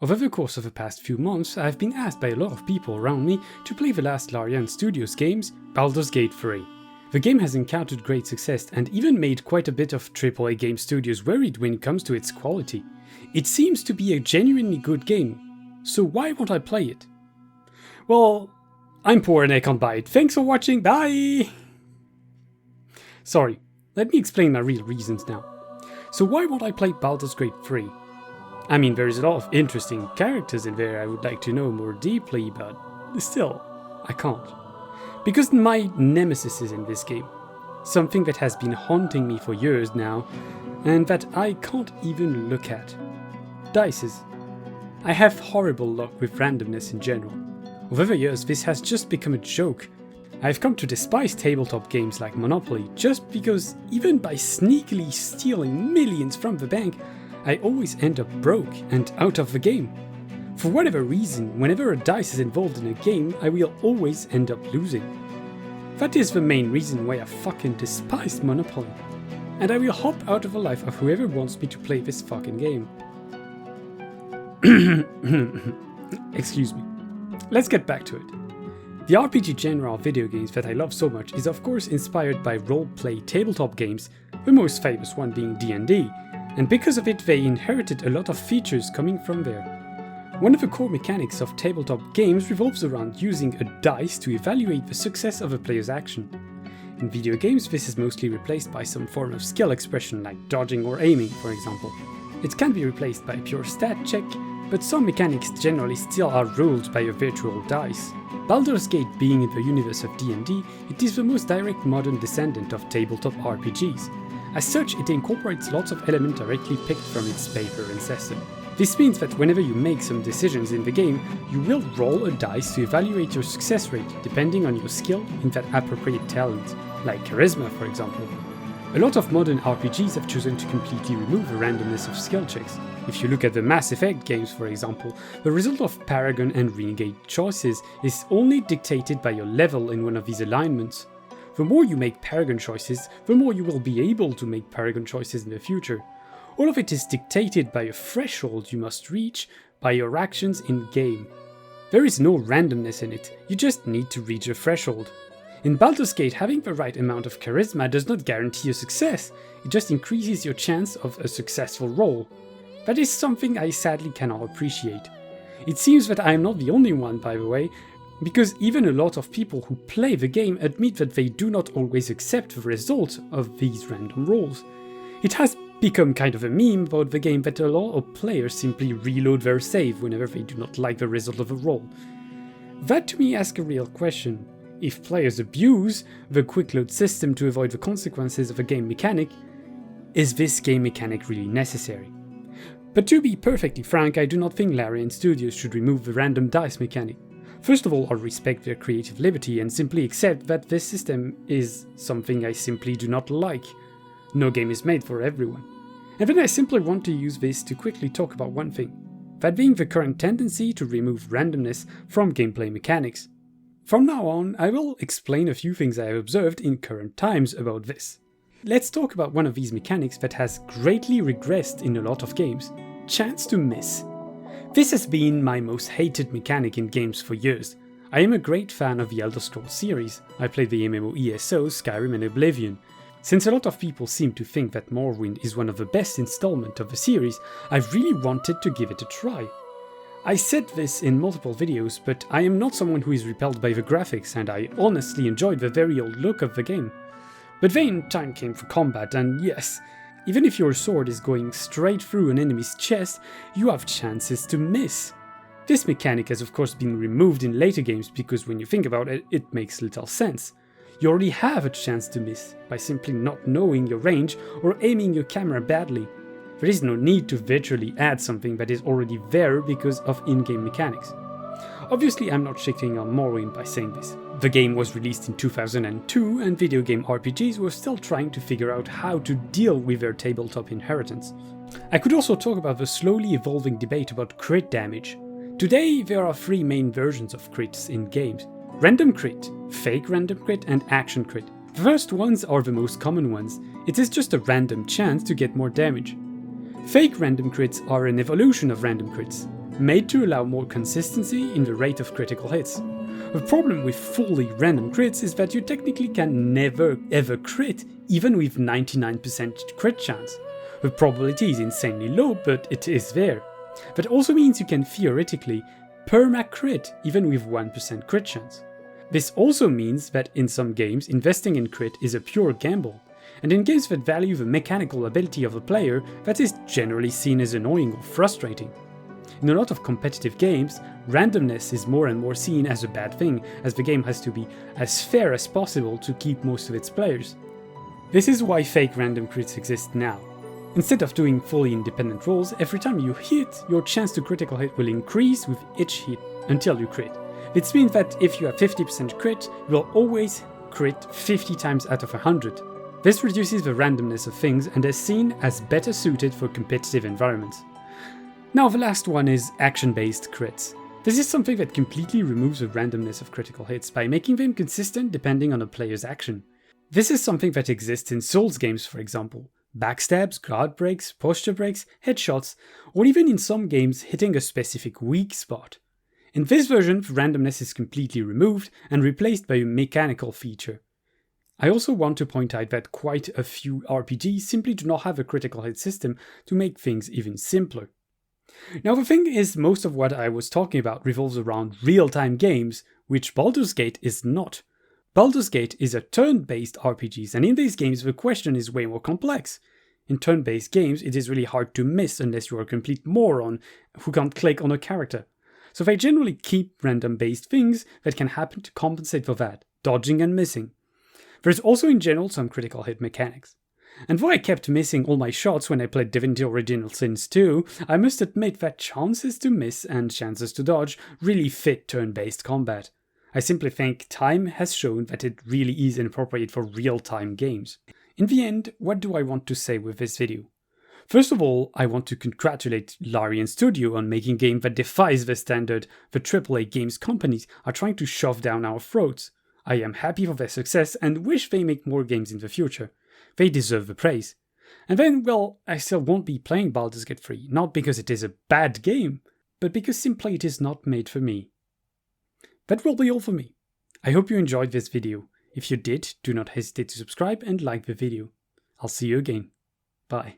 Over the course of the past few months, I have been asked by a lot of people around me to play the last Larian Studios games, Baldur's Gate 3. The game has encountered great success and even made quite a bit of AAA game studios worried when it comes to its quality. It seems to be a genuinely good game, so why won't I play it? Well, I'm poor and I can't buy it. Thanks for watching, bye! Sorry, let me explain my real reasons now. So why won't I play Baldur's Gate 3? I mean, there is a lot of interesting characters in there I would like to know more deeply, but still, I can't. Because my nemesis is in this game. Something that has been haunting me for years now, and that I can't even look at. Dices. I have horrible luck with randomness in general. Over the years, this has just become a joke. I've come to despise tabletop games like Monopoly just because even by sneakily stealing millions from the bank, I always end up broke and out of the game. For whatever reason, whenever a dice is involved in a game, I will always end up losing. That is the main reason why I fucking despise Monopoly. And I will hop out of the life of whoever wants me to play this fucking game. Excuse me. Let's get back to it. The RPG genre of video games that I love so much is of course inspired by role-play tabletop games, the most famous one being D&D, and because of it they inherited a lot of features coming from there. One of the core mechanics of tabletop games revolves around using a dice to evaluate the success of a player's action. In video games this is mostly replaced by some form of skill expression like dodging or aiming, for example. It can be replaced by a pure stat check, but some mechanics generally still are ruled by a virtual dice. Baldur's Gate being in the universe of D&D, it is the most direct modern descendant of tabletop RPGs. As such, it incorporates lots of elements directly picked from its paper ancestor. This means that whenever you make some decisions in the game, you will roll a dice to evaluate your success rate depending on your skill in that appropriate talent, like charisma for example. A lot of modern RPGs have chosen to completely remove the randomness of skill checks. If you look at the Mass Effect games for example, the result of Paragon and Renegade choices is only dictated by your level in one of these alignments. The more you make Paragon choices, the more you will be able to make Paragon choices in the future. All of it is dictated by a threshold you must reach by your actions in-game. There is no randomness in it, you just need to reach a threshold. In Baldur's Gate, having the right amount of charisma does not guarantee a success, it just increases your chance of a successful roll. That is something I sadly cannot appreciate. It seems that I am not the only one, by the way, because even a lot of people who play the game admit that they do not always accept the result of these random rolls. It has become kind of a meme about the game that a lot of players simply reload their save whenever they do not like the result of a roll. That to me asks a real question. If players abuse the quick load system to avoid the consequences of a game mechanic, is this game mechanic really necessary? But to be perfectly frank, I do not think Larian Studios should remove the random dice mechanic. First of all, I respect their creative liberty and simply accept that this system is something I simply do not like. No game is made for everyone. And then I simply want to use this to quickly talk about one thing, that being the current tendency to remove randomness from gameplay mechanics. From now on, I will explain a few things I have observed in current times about this. Let's talk about one of these mechanics that has greatly regressed in a lot of games, chance to miss. This has been my most hated mechanic in games for years. I am a great fan of the Elder Scrolls series. I played the MMO ESOs Skyrim and Oblivion. Since a lot of people seem to think that Morrowind is one of the best installments of the series, I really wanted to give it a try. I said this in multiple videos, but I am not someone who is repelled by the graphics and I honestly enjoyed the very old look of the game. But then time came for combat and yes, even if your sword is going straight through an enemy's chest, you have chances to miss. This mechanic has of course been removed in later games because when you think about it, it makes little sense. You already have a chance to miss by simply not knowing your range or aiming your camera badly. There is no need to virtually add something that is already there because of in-game mechanics. Obviously I'm not shitting on Morrowind by saying this. The game was released in 2002 and video game RPGs were still trying to figure out how to deal with their tabletop inheritance. I could also talk about the slowly evolving debate about crit damage. Today there are three main versions of crits in games. Random crit, fake random crit and action crit. The first ones are the most common ones. It is just a random chance to get more damage. Fake random crits are an evolution of random crits. made to allow more consistency in the rate of critical hits. The problem with fully random crits is that you technically can never ever crit, even with 99% crit chance. The probability is insanely low, but it is there. That also means you can theoretically perma-crit even with 1% crit chance. This also means that in some games investing in crit is a pure gamble, and in games that value the mechanical ability of the player, that is generally seen as annoying or frustrating. In a lot of competitive games, randomness is more and more seen as a bad thing, as the game has to be as fair as possible to keep most of its players. This is why fake random crits exist now. Instead of doing fully independent rolls, every time you hit, your chance to critical hit will increase with each hit until you crit. This means that if you have 50% crit, you will always crit 50 times out of 100. This reduces the randomness of things and is seen as better suited for competitive environments. Now the last one is action-based crits. This is something that completely removes the randomness of critical hits by making them consistent depending on a player's action. This is something that exists in Souls games, for example. Backstabs, guard breaks, posture breaks, headshots, or even in some games hitting a specific weak spot. In this version, randomness is completely removed and replaced by a mechanical feature. I also want to point out that quite a few RPGs simply do not have a critical hit system to make things even simpler. Now the thing is, most of what I was talking about revolves around real-time games, which Baldur's Gate is not. Baldur's Gate is a turn-based RPG, and in these games the question is way more complex. In turn-based games, it is really hard to miss unless you are a complete moron who can't click on a character. So they generally keep random-based things that can happen to compensate for that, dodging and missing. There's also in general some critical hit mechanics. And though I kept missing all my shots when I played Divinity Original Sins 2, I must admit that chances to miss and chances to dodge really fit turn-based combat. I simply think time has shown that it really is inappropriate for real-time games. In the end, what do I want to say with this video? First of all, I want to congratulate Larian Studio on making a game that defies the standard the AAA games companies are trying to shove down our throats. I am happy for their success and wish they make more games in the future. They deserve the praise. And then, well, I still won't be playing Baldur's Gate 3, not because it is a bad game, but because simply it is not made for me. That will be all for me. I hope you enjoyed this video. If you did, do not hesitate to subscribe and like the video. I'll see you again. Bye.